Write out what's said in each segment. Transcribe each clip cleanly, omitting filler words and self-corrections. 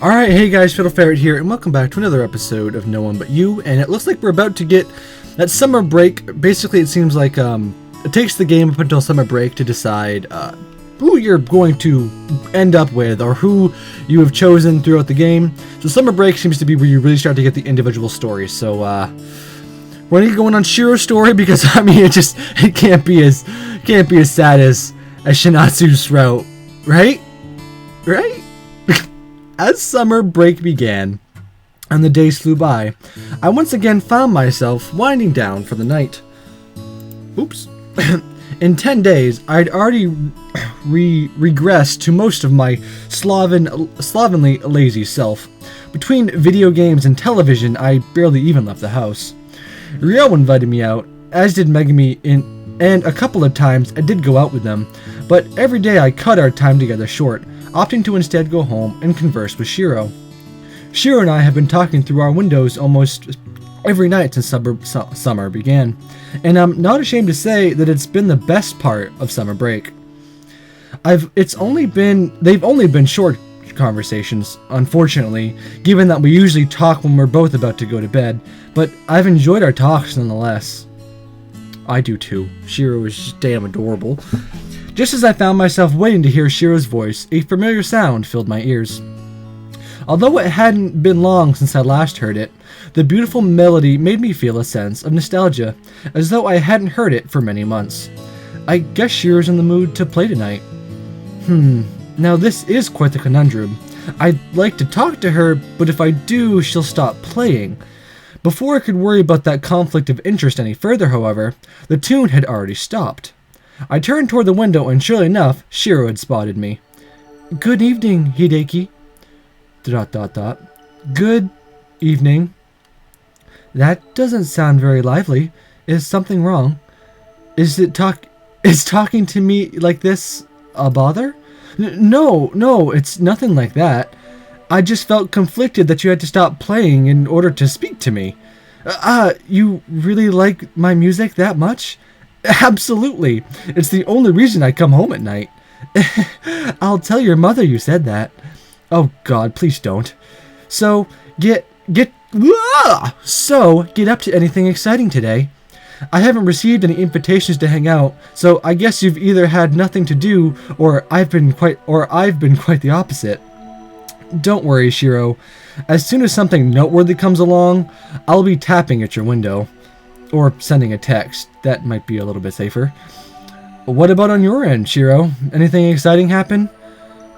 Alright, hey guys, Fiddle Ferret here, and welcome back to another episode of No One But You, and it looks like we're about to get that summer break. Basically, it seems like it takes the game up until summer break to decide who you're going to end up with, or who you have chosen throughout the game. So summer break seems to be where you really start to get the individual stories, so we're gonna get going on Shiro's story, because I mean, it can't be as sad as Shinatsu's route, right? Right? As summer break began, and the days flew by, I once again found myself winding down for the night. Oops. In 10 days, I'd already regressed to most of my slovenly lazy self. Between video games and television, I barely even left the house. Ryo invited me out, as did Megami, and a couple of times I did go out with them, but every day I cut our time together short, opting to instead go home and converse with Shiro. Shiro and I have been talking through our windows almost every night since summer began, and I'm not ashamed to say that it's been the best part of summer break. They've only been short conversations, unfortunately, given that we usually talk when we're both about to go to bed, but I've enjoyed our talks nonetheless. I do too. Shiro is just damn adorable. Just as I found myself waiting to hear Shiro's voice, a familiar sound filled my ears. Although it hadn't been long since I last heard it, the beautiful melody made me feel a sense of nostalgia, as though I hadn't heard it for many months. I guess Shiro's in the mood to play tonight. Now this is quite the conundrum. I'd like to talk to her, but if I do, she'll stop playing. Before I could worry about that conflict of interest any further, however, the tune had already stopped. I turned toward the window, and surely enough, Shiro had spotted me. "Good evening, Hideki." ... "Good evening." "That doesn't sound very lively. Is something wrong? Is talking to me like this a bother?" No, it's nothing like that. I just felt conflicted that you had to stop playing in order to speak to me." You really like my music that much?" "Absolutely. It's the only reason I come home at night." "I'll tell your mother you said that." "Oh God, please don't." So get up to anything exciting today?" "I haven't received any invitations to hang out, so I guess you've either had nothing to do, or I've been quite the opposite." "Don't worry, Shiro. As soon as something noteworthy comes along, I'll be tapping at your window. Or sending a text. That might be a little bit safer." "What about on your end, Shiro? Anything exciting happen?"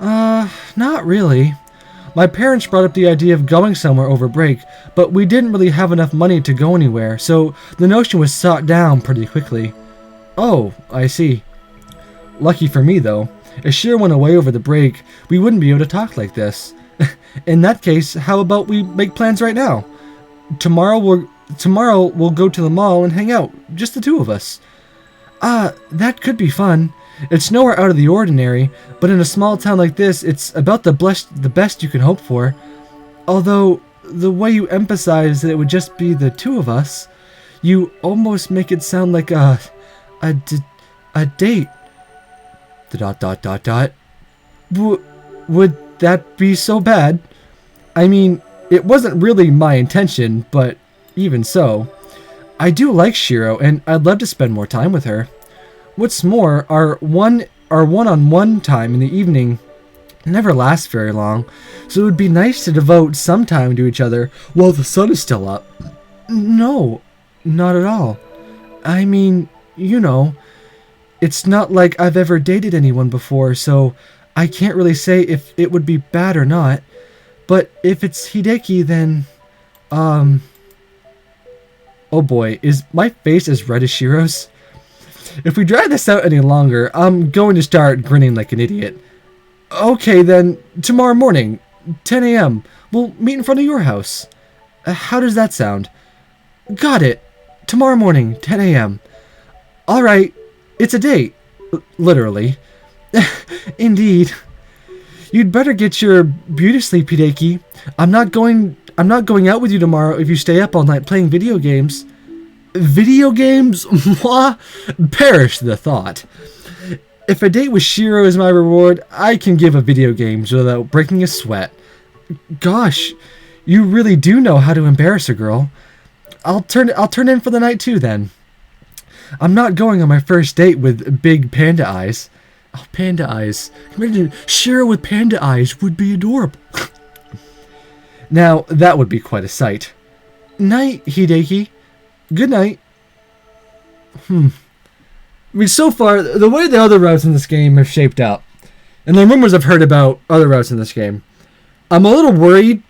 Not really. My parents brought up the idea of going somewhere over break, but we didn't really have enough money to go anywhere, so the notion was shot down pretty quickly." "Oh, I see." Lucky for me, though. If Shiro went away over the break, we wouldn't be able to talk like this. "In that case, how about we make plans right now? Tomorrow we'll go to the mall and hang out, just the two of us." That could be fun. It's nowhere out of the ordinary, but in a small town like this, it's about the best you can hope for. Although, the way you emphasize that it would just be the two of us, you almost make it sound like a date. ... Would that be so bad? I mean, it wasn't really my intention, but even so. I do like Shiro, and I'd love to spend more time with her. What's more, our one-on-one time in the evening never lasts very long, so it would be nice to devote some time to each other while the sun is still up." "No, not at all. I mean, you know, it's not like I've ever dated anyone before, so I can't really say if it would be bad or not. But if it's Hideki, then, oh boy, is my face as red as Shiro's? If we drag this out any longer, I'm going to start grinning like an idiot. "Okay then, tomorrow morning, 10 a.m., we'll meet in front of your house. How does that sound?" "Got it. Tomorrow morning, 10 a.m. Alright, it's a date. Literally." "Indeed. You'd better get your beauty sleep, Hideki. I'm not going out with you tomorrow if you stay up all night playing video games." "Video games? Moi? Perish the thought. If a date with Shiro is my reward, I can give up video games without breaking a sweat." Gosh, you really do know how to embarrass a girl. I'll turn in for the night too then. I'm not going on my first date with big panda eyes. Oh, panda eyes. Imagine Shiro with panda eyes would be adorable. Now, that would be quite a sight. Night, Hideki. Good night. I mean, so far, the way the other routes in this game have shaped up, and the rumors I've heard about other routes in this game, I'm a little worried.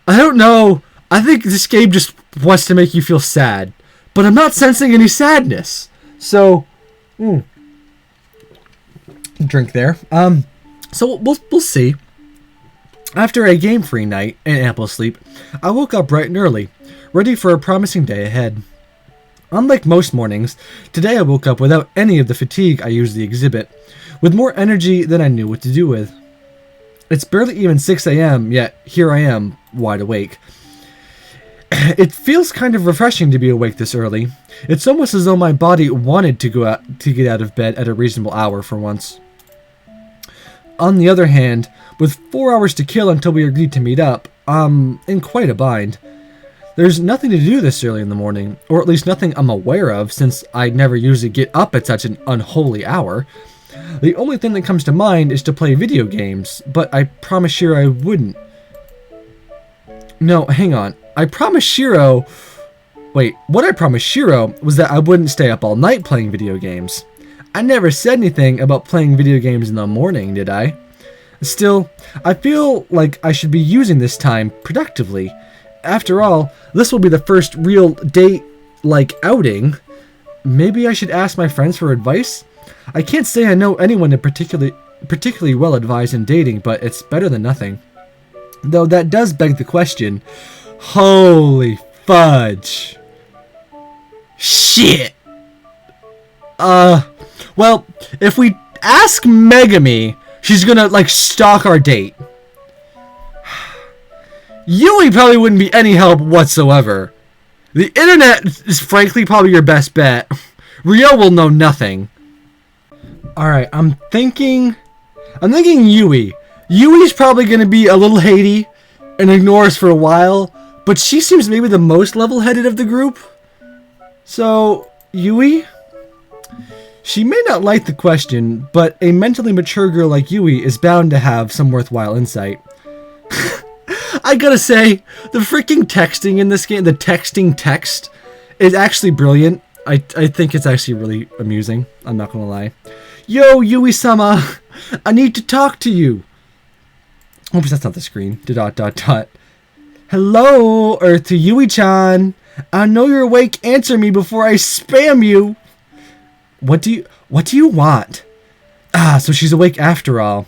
I don't know. I think this game just wants to make you feel sad, but I'm not sensing any sadness. So, drink there. So we'll see. After a game-free night and ample sleep, I woke up bright and early, ready for a promising day ahead. Unlike most mornings, today I woke up without any of the fatigue I usually exhibit, with more energy than I knew what to do with. It's barely even 6 a.m., yet here I am, wide awake. It feels kind of refreshing to be awake this early. It's almost as though my body wanted to get out of bed at a reasonable hour for once. On the other hand, with 4 hours to kill until we agreed to meet up, I'm in quite a bind. There's nothing to do this early in the morning, or at least nothing I'm aware of, since I never usually get up at such an unholy hour. The only thing that comes to mind is to play video games, but I promised Shiro I wouldn't. No, hang on. I promised Shiro... Wait, what I promised Shiro was that I wouldn't stay up all night playing video games. I never said anything about playing video games in the morning, did I? Still, I feel like I should be using this time productively. After all, this will be the first real date-like outing. Maybe I should ask my friends for advice? I can't say I know anyone particularly well advised in dating, but it's better than nothing. Though that does beg the question. Holy fudge. Shit! Well, if we ask Megami, she's gonna, stalk our date. Yui probably wouldn't be any help whatsoever. The internet is frankly probably your best bet. Ryo will know nothing. Alright, I'm thinking Yui. Yui's probably gonna be a little Haiti and ignore us for a while, but she seems maybe the most level-headed of the group. So, Yui? She may not like the question, but a mentally mature girl like Yui is bound to have some worthwhile insight. I gotta say, the freaking texting in this game, the texting text, is actually brilliant. I think it's actually really amusing. I'm not gonna lie. Yo, Yui-sama, I need to talk to you. Oops, that's not the screen. ... Hello, Earth to Yui-chan. I know you're awake. Answer me before I spam you. What do you want? Ah, so she's awake after all.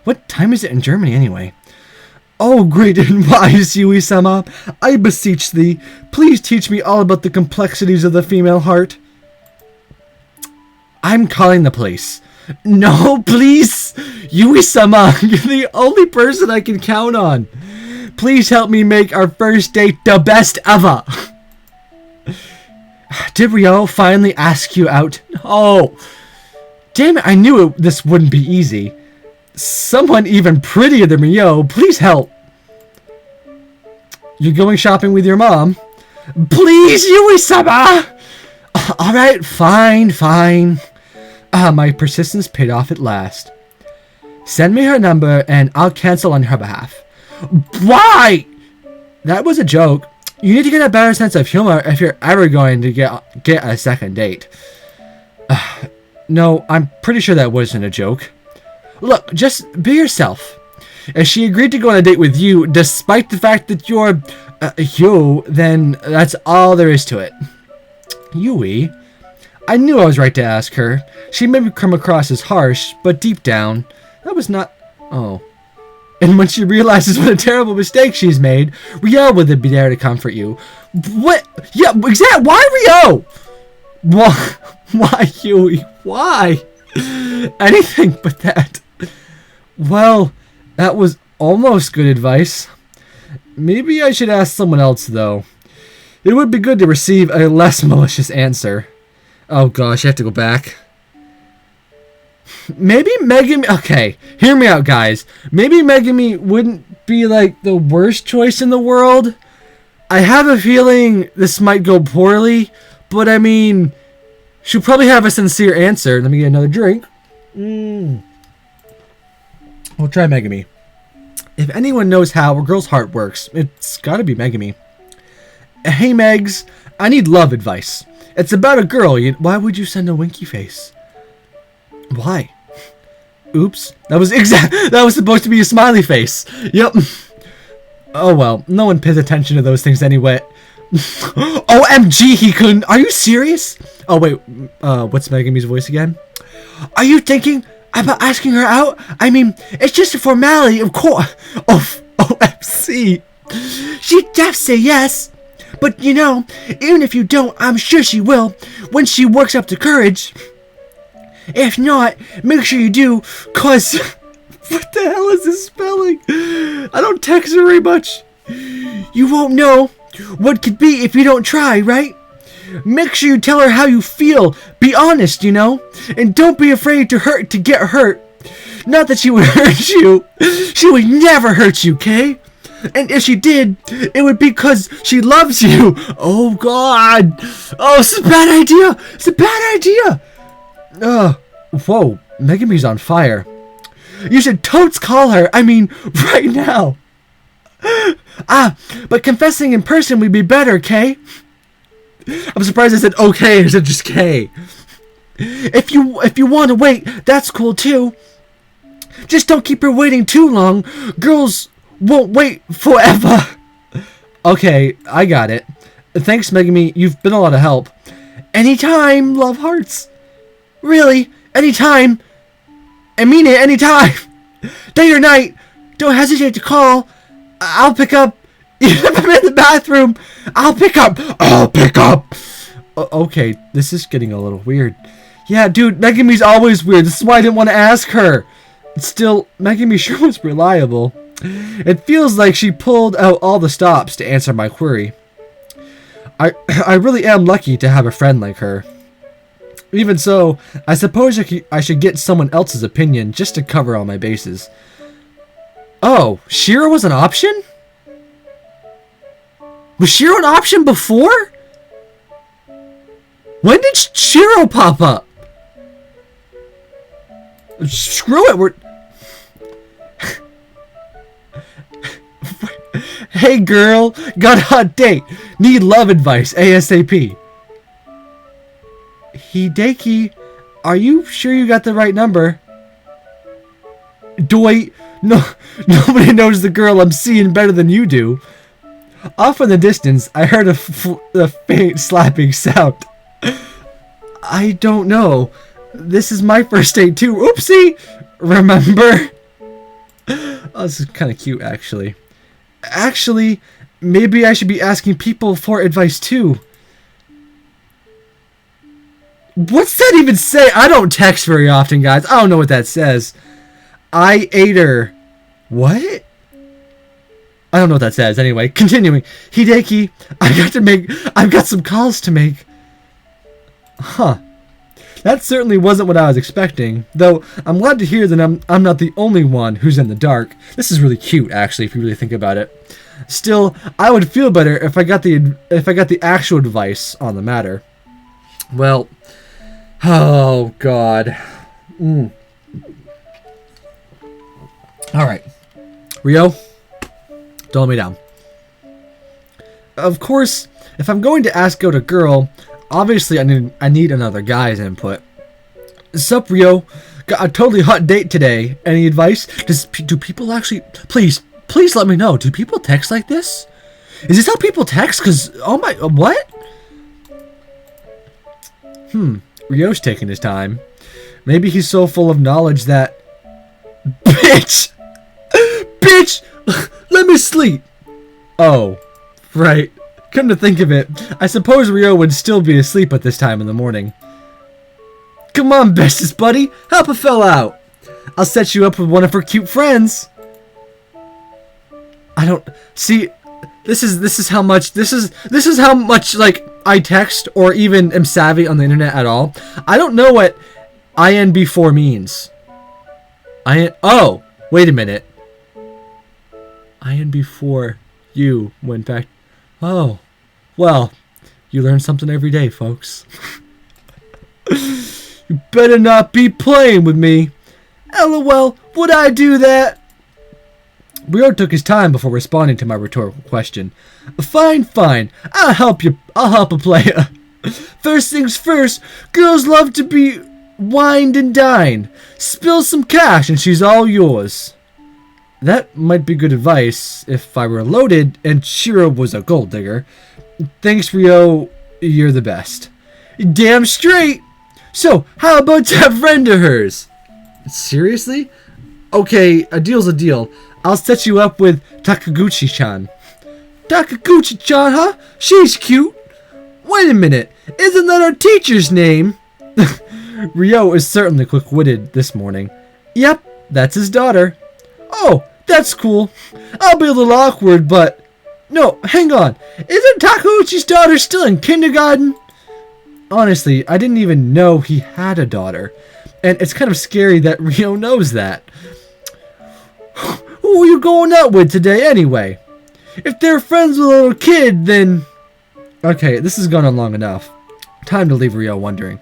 What time is it in Germany anyway? Oh, great and wise Yui-sama, I beseech thee, please teach me all about the complexities of the female heart. I'm calling the police. No, please! Yui-sama, you're the only person I can count on. Please help me make our first date the best ever. Did Ryo finally ask you out? Oh, damn it, I knew this wouldn't be easy. Someone even prettier than Ryo, please help. You're going shopping with your mom? Please, Yui-sama! Alright, fine. My persistence paid off at last. Send me her number and I'll cancel on her behalf. Why? That was a joke. You need to get a better sense of humor if you're ever going to get a second date. No, I'm pretty sure that wasn't a joke. Look, just be yourself. If she agreed to go on a date with you, despite the fact that you're you, then that's all there is to it. Yui? I knew I was right to ask her. She may come across as harsh, but deep down, that was not... Oh. And when she realizes what a terrible mistake she's made, Ryo would be there to comfort you. What? Yeah, exactly. Why Ryo? Why Yui? Why? Anything but that. Well, that was almost good advice. Maybe I should ask someone else, though. It would be good to receive a less malicious answer. Oh gosh, I have to go back. Maybe Megami... Okay, hear me out, guys. Maybe Megami wouldn't be like the worst choice in the world. I have a feeling this might go poorly, but I mean, she'll probably have a sincere answer. Let me get another drink. We'll try Megami. If anyone knows how a girl's heart works, it's gotta be Megami. Hey Megs, I need love advice. It's about a girl. Why would you send a winky face? Why? Oops. That was supposed to be a smiley face. Yep. Oh well, no one pays attention to those things anyway. OMG, he couldn't. Are you serious? Oh wait, what's Megami's voice again? Are you thinking about asking her out? I mean, it's just a formality, of course. OMC. She'd def say yes. But you know, even if you don't, I'm sure she will, when she works up to courage. If not, make sure you do, cause... What the hell is this spelling? I don't text her very much. You won't know what could be if you don't try, right? Make sure you tell her how you feel. Be honest, you know? And don't be afraid to get hurt. Not that she would hurt you. She would never hurt you, okay? And if she did, it would be because she loves you. Oh, God. Oh, it's a bad idea. It's a bad idea. Whoa. Megami's on fire. You should totes call her. I mean, right now. But confessing in person would be better, Kay? I'm surprised I said okay instead of just K. If you want to wait, that's cool too. Just don't keep her waiting too long. Girls won't wait forever. Okay, I got it. Thanks, Megami. You've been a lot of help. Anytime, love hearts. Really, anytime. I mean it, anytime. Day or night. Don't hesitate to call. I'll pick up. If I'm in the bathroom, I'll pick up. Okay, this is getting a little weird. Yeah, dude, Megami's always weird. This is why I didn't want to ask her. Still, Megami sure was reliable. It feels like she pulled out all the stops to answer my query. I really am lucky to have a friend like her. Even so, I suppose I should get someone else's opinion just to cover all my bases. Oh, Shiro was an option? Was Shiro an option before? When did Shiro pop up? Screw it, we're... Hey girl, got a hot date. Need love advice ASAP. Hideki, are you sure you got the right number? Dwight, no, nobody knows the girl I'm seeing better than you do. Off in the distance, I heard a faint slapping sound. I don't know. This is my first date too. Oopsie! Remember? Oh, this is kind of cute, actually. Actually, maybe I should be asking people for advice too. What's that even say? I don't text very often, guys. I don't know what that says. I ate her. What? I don't know what that says. Anyway, continuing. Hideki, I've got some calls to make. Huh. That certainly wasn't what I was expecting. Though, I'm glad to hear that I'm not the only one who's in the dark. This is really cute, actually, if you really think about it. Still, I would feel better if I got the actual advice on the matter. Well, oh God. Alright. Rio, don't let me down. Of course, if I'm going to ask out a girl, obviously I need another guy's input. Sup, Rio? Got a totally hot date today. Any advice? Do people actually... Please let me know. Do people text like this? Is this how people text? Because, oh my... What? Ryo's taking his time. Maybe he's so full of knowledge that... Bitch! Bitch! Let me sleep! Oh, right. Come to think of it, I suppose Ryo would still be asleep at this time in the morning. Come on, bestest buddy, help a fella out. I'll set you up with one of her cute friends. I don't see. This is how much like I text or even am savvy on the internet at all. I don't know what INB4 means. Oh, wait a minute. and before you went back. Oh, well, you learn something every day, folks. You better not be playing with me. LOL, would I do that? Ryo took his time before responding to my rhetorical question. Fine. I'll help you. I'll help a player. First things first, girls love to be wined and dined. Spill some cash and she's all yours. That might be good advice if I were loaded and Shiro was a gold digger. Thanks, Ryo. You're the best. Damn straight. So, how about that friend of hers? Seriously? Okay, a deal's a deal. I'll set you up with Takaguchi-chan. Takaguchi-chan, huh? She's cute. Wait a minute. Isn't that our teacher's name? Ryo is certainly quick-witted this morning. Yep, that's his daughter. Oh, that's cool. I'll be a little awkward, but... No, hang on. Isn't Takaguchi's daughter still in kindergarten? Honestly, I didn't even know he had a daughter. And it's kind of scary that Ryo knows that. Who are you going out with today, anyway? If they're friends with a little kid, then... Okay, this has gone on long enough. Time to leave Ryo wondering.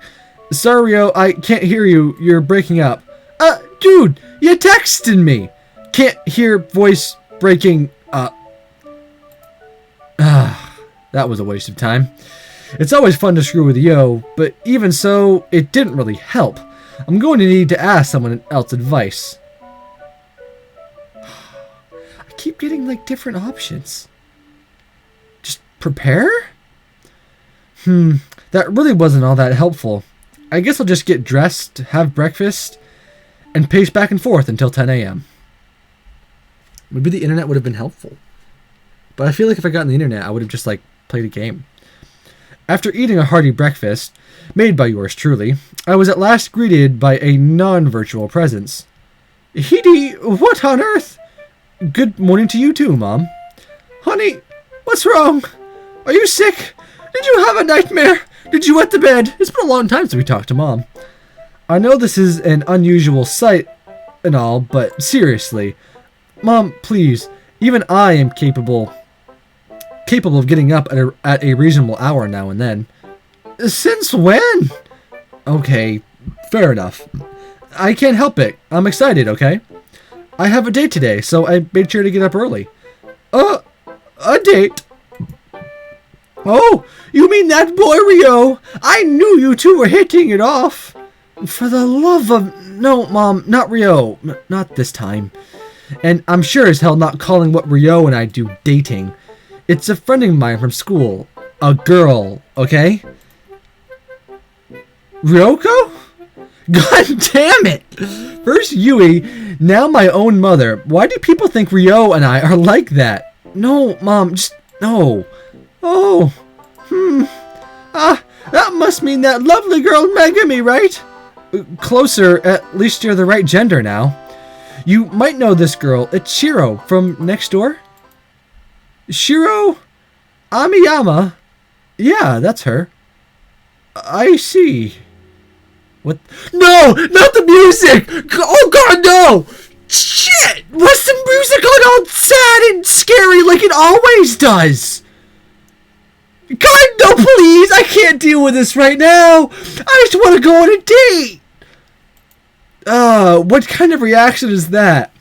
Sorry, Ryo, I can't hear you. You're breaking up. Dude, you texted me. Can't hear voice breaking up. That was a waste of time. It's always fun to screw with Yo, but even so, it didn't really help. I'm going to need to ask someone else's advice. I keep getting, like, different options. Just prepare? That really wasn't all that helpful. I guess I'll just get dressed, have breakfast, and pace back and forth until 10 a.m. Maybe the internet would have been helpful. But I feel like if I got on the internet, I would have just, like, played a game. After eating a hearty breakfast, made by yours truly, I was at last greeted by a non-virtual presence. Hidi, what on earth? Good morning to you too, Mom. Honey, what's wrong? Are you sick? Did you have a nightmare? Did you wet the bed? It's been a long time since we talked to Mom. I know this is an unusual sight and all, but seriously. Mom, please, even I am capable of getting up at a reasonable hour now and then. Since when? Okay, fair enough. I can't help it. I'm excited, okay? I have a date today, so I made sure to get up early. A date? Oh, you mean that boy Ryo? I knew you two were hitting it off. For the love of... No, Mom, not Ryo. Not this time. And I'm sure as hell not calling what Ryo and I do dating. It's a friend of mine from school. A girl, okay? Ryoko? God damn it! First Yui, now my own mother. Why do people think Ryo and I are like that? No, Mom, just... No. Oh. That must mean that lovely girl Megami, right? Closer, at least you're the right gender now. You might know this girl. It's Shiro from next door. Shiro Amiyama? Yeah, that's her. I see. What? No! Not the music! Oh god, no! Shit! What's the music on all sad and scary like it always does? God, no, please! I can't deal with this right now! I just want to go on a date! What kind of reaction is that?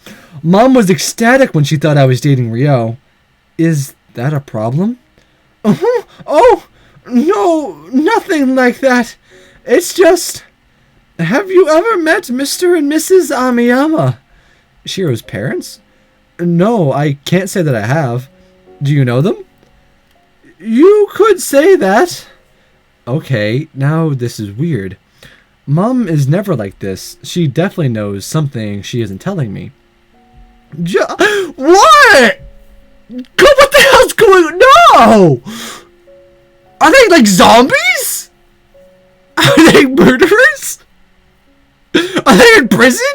Mom was ecstatic when she thought I was dating Ryo. Is that a problem? Oh, no, nothing like that. It's just... Have you ever met Mr. and Mrs. Amiyama? Shiro's parents? No, I can't say that I have. Do you know them? You could say that. Okay, now this is weird. Mom is never like this. She definitely knows something she isn't telling me. What? What the hell's going on? No! Are they like zombies? Are they murderers? Are they in prison?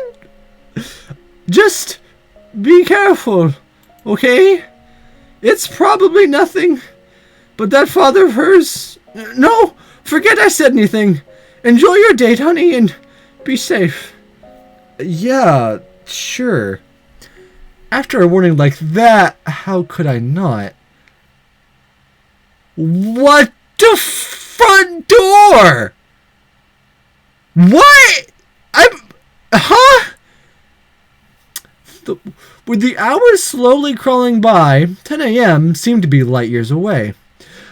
Just be careful, okay? It's probably nothing. But that father of hers... No, forget I said anything. Enjoy your date, honey, and be safe. Yeah, sure. After a warning like that, how could I not? What the front door? What? With the hours slowly crawling by, 10 a.m. seemed to be light years away.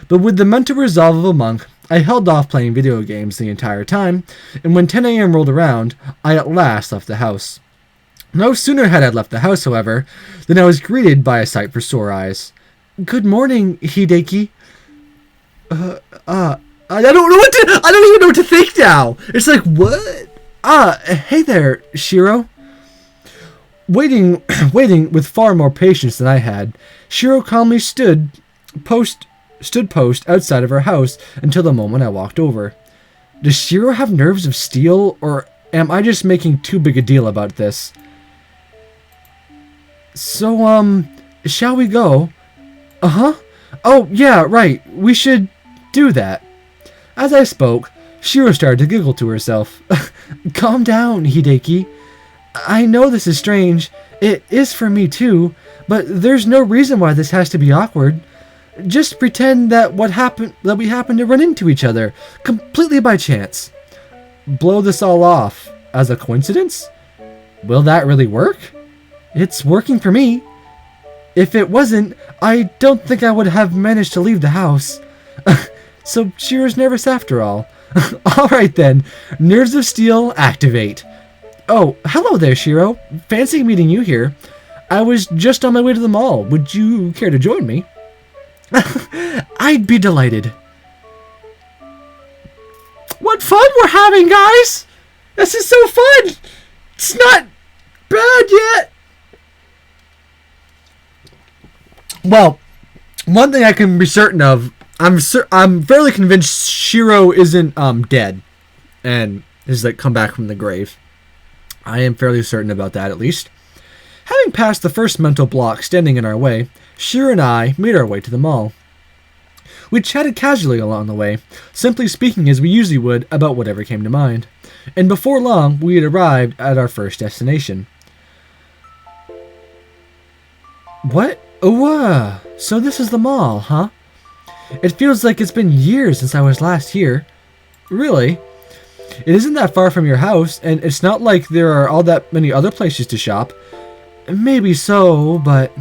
But with the mental resolve of a monk, I held off playing video games the entire time, and when 10 a.m. rolled around, I at last left the house. No sooner had I left the house, however, than I was greeted by a sight for sore eyes. "Good morning, Hideki." I don't even know what to think now. It's like, what? Hey there, Shiro. Waiting with far more patience than I had, Shiro calmly stood post outside of her house until the moment I walked over. Does Shiro have nerves of steel, or am I just making too big a deal about this? So, shall we go? Uh-huh. Oh, yeah, right. We should do that. As I spoke, Shiro started to giggle to herself. Calm down, Hideki. I know this is strange. It is for me too, but there's no reason why this has to be awkward. Just pretend that we happened to run into each other, completely by chance. Blow this all off as a coincidence? Will that really work? It's working for me. If it wasn't, I don't think I would have managed to leave the house. So Shiro's nervous after all. Alright then, nerves of steel, activate. Oh, hello there, Shiro. Fancy meeting you here. I was just on my way to the mall. Would you care to join me? I'd be delighted. What fun we're having, guys! This is so fun! It's not bad yet! Well, one thing I can be certain of, I'm fairly convinced Shiro isn't dead and is like come back from the grave. I am fairly certain about that, at least. Having passed the first mental block standing in our way, Shiro and I made our way to the mall. We chatted casually along the way, simply speaking as we usually would about whatever came to mind. And before long, we had arrived at our first destination. What? Oh, so this is the mall, huh? It feels like it's been years since I was last here. Really? It isn't that far from your house, and it's not like there are all that many other places to shop. Maybe so, but...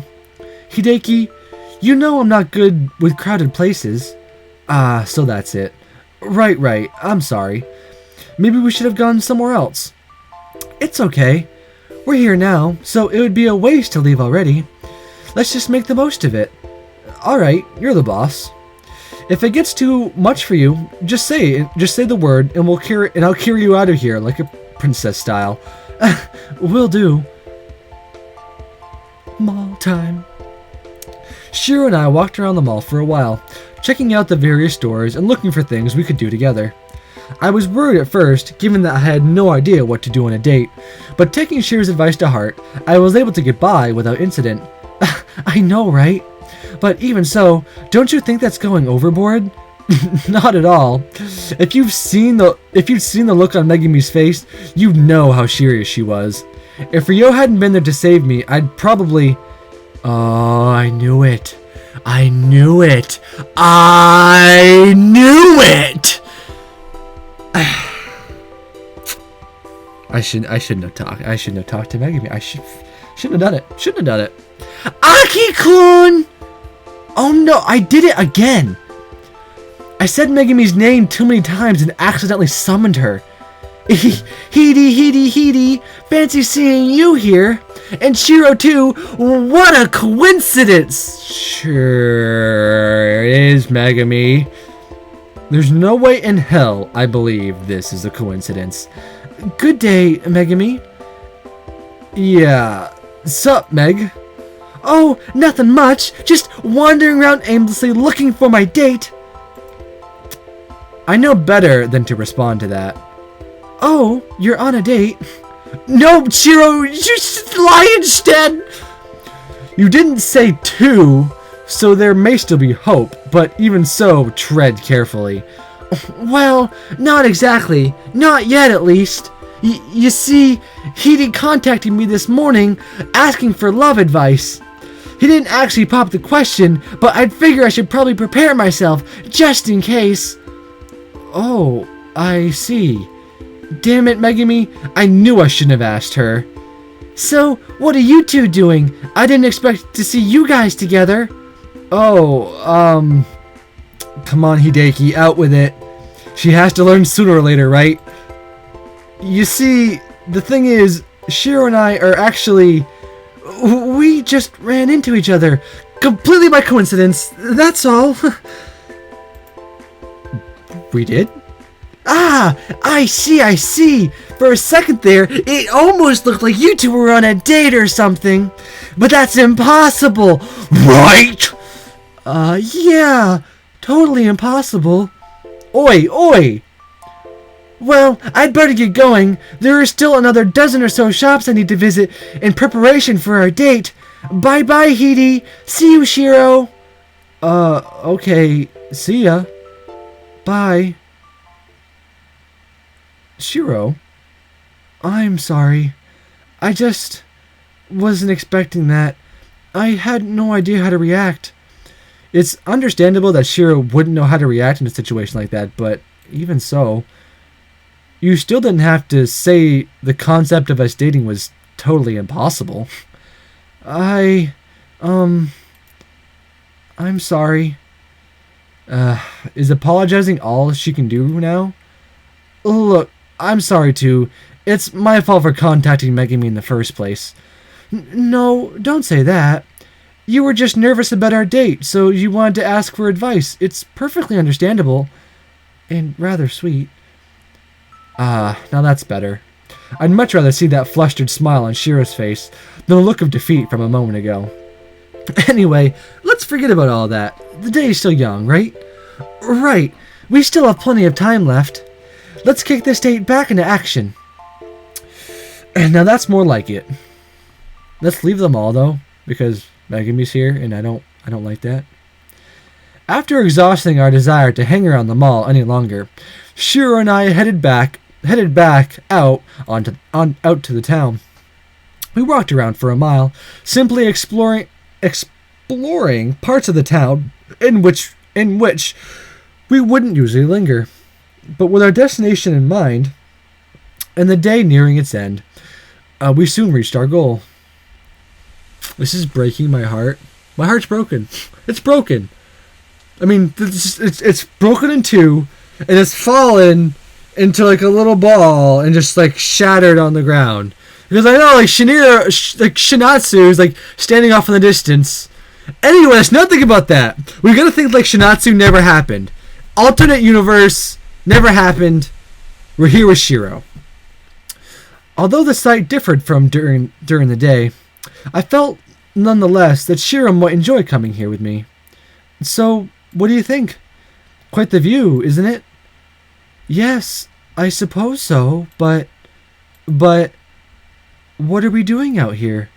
Hideki, you know I'm not good with crowded places. So that's it. Right, I'm sorry. Maybe we should have gone somewhere else. It's okay. We're here now, so it would be a waste to leave already. Let's just make the most of it. Alright, you're the boss. If it gets too much for you, just say the word, and I'll carry you out of here like a princess style. Will do. Mall time. Shiro and I walked around the mall for a while, checking out the various stores and looking for things we could do together. I was worried at first, given that I had no idea what to do on a date, but taking Shiro's advice to heart, I was able to get by without incident. I know, right? But even so, don't you think that's going overboard? Not at all. If you'd seen the look on Megumi's face, you'd know how serious she was. If Ryo hadn't been there to save me, I'd probably... Oh, I knew it. I knew it. I knew it! I shouldn't have talked to Megumi. I shouldn't have done it. Shouldn't have done it. Aki-kun! Oh no, I did it again! I said Megumi's name too many times and accidentally summoned her. Hidi, fancy seeing you here. And Shiro too, what a coincidence! Sure, it is Megumi. There's no way in hell I believe this is a coincidence. Good day, Megumi. Yeah, sup, Meg? Oh, nothing much. Just wandering around aimlessly looking for my date. I know better than to respond to that. Oh, you're on a date? No, Shiro, you just lie instead. You didn't say two, so there may still be hope, but even so, tread carefully. Well, not exactly. Not yet, at least. You see, he contacted me this morning asking for love advice. He didn't actually pop the question, but I'd figure I should probably prepare myself, just in case. Oh, I see. Damn it, Megami, I knew I shouldn't have asked her. So, what are you two doing? I didn't expect to see you guys together. Oh, come on, Hideki, out with it. She has to learn sooner or later, right? You see, the thing is, Shiro and I are actually... We just ran into each other. Completely by coincidence, that's all. We did? Ah, I see. For a second there, it almost looked like you two were on a date or something. But that's impossible, right? Yeah, totally impossible. Oi! Well, I'd better get going. There are still another dozen or so shops I need to visit in preparation for our date. Bye-bye, Hidi. See you, Shiro. Okay. See ya. Bye. Shiro? I'm sorry. I just wasn't expecting that. I had no idea how to react. It's understandable that Shiro wouldn't know how to react in a situation like that, but even so... You still didn't have to say the concept of us dating was totally impossible. I'm sorry. Is apologizing all she can do now? Look, I'm sorry too. It's my fault for contacting Megami in the first place. No, don't say that. You were just nervous about our date, so you wanted to ask for advice. It's perfectly understandable. And rather sweet. Now that's better. I'd much rather see that flustered smile on Shiro's face than a look of defeat from a moment ago. Anyway, let's forget about all that. The day is still young, right? Right. We still have plenty of time left. Let's kick this date back into action. Now that's more like it. Let's leave them all though, because Megami's here and I don't like that. After exhausting our desire to hang around the mall any longer, Shiro and I headed back out to the town. We walked around for a mile, simply exploring parts of the town in which we wouldn't usually linger. But with our destination in mind, and the day nearing its end, we soon reached our goal. This is breaking my heart. My heart's broken. It's broken. I mean, it's broken in two, and it's fallen into like a little ball and just like shattered on the ground. Because I know like Shinatsu is like standing off in the distance. Anyway, let's not think about that. We gotta think like Shinatsu never happened. Alternate universe never happened. We're here with Shiro. Although the sight differed from during the day, I felt nonetheless that Shiro might enjoy coming here with me. So, what do you think? Quite the view, isn't it? Yes, I suppose so, but what are we doing out here?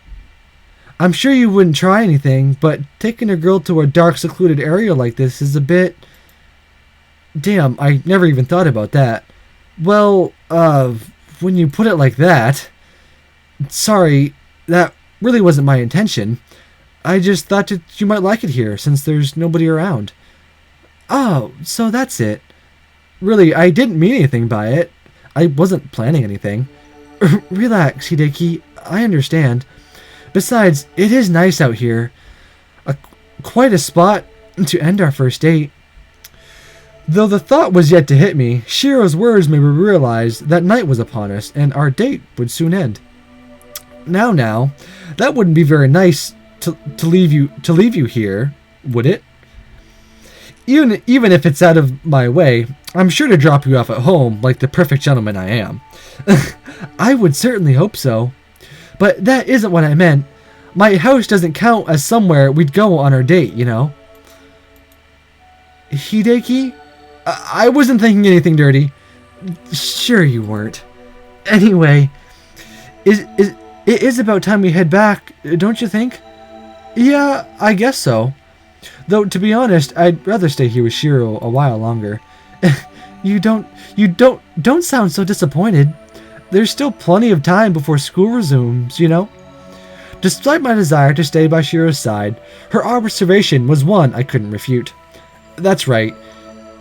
I'm sure you wouldn't try anything, but taking a girl to a dark, secluded area like this is a bit... Damn, I never even thought about that. Well, when you put it like that... Sorry, that really wasn't my intention. I just thought that you might like it here, since there's nobody around. Oh, so that's it. Really, I didn't mean anything by it. I wasn't planning anything. Relax, Hideki. I understand. Besides, it is nice out here. Quite a spot to end our first date. Though the thought was yet to hit me, Shiro's words made me realize that night was upon us and our date would soon end. Now, that wouldn't be very nice to leave you here, would it? Even if it's out of my way, I'm sure to drop you off at home like the perfect gentleman I am. I would certainly hope so. But that isn't what I meant. My house doesn't count as somewhere we'd go on our date, you know. Hideki? I wasn't thinking anything dirty. Sure you weren't. Anyway, it is about time we head back, don't you think? Yeah, I guess so. Though, to be honest, I'd rather stay here with Shiro a while longer. You don't sound so disappointed. there's still plenty of time before school resumes, you know? Despite my desire to stay by Shiro's side, her observation was one I couldn't refute. That's right.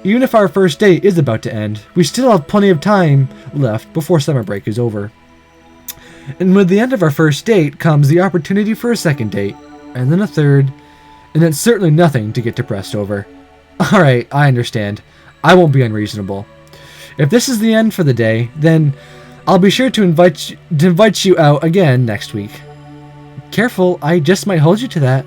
Even if our first date is about to end, we still have plenty of time left before summer break is over. And with the end of our first date comes the opportunity for a second date, and then a third, and it's certainly nothing to get depressed over. Alright, I understand. I won't be unreasonable. If this is the end for the day, then I'll be sure to invite you out again next week. Careful, I just might hold you to that.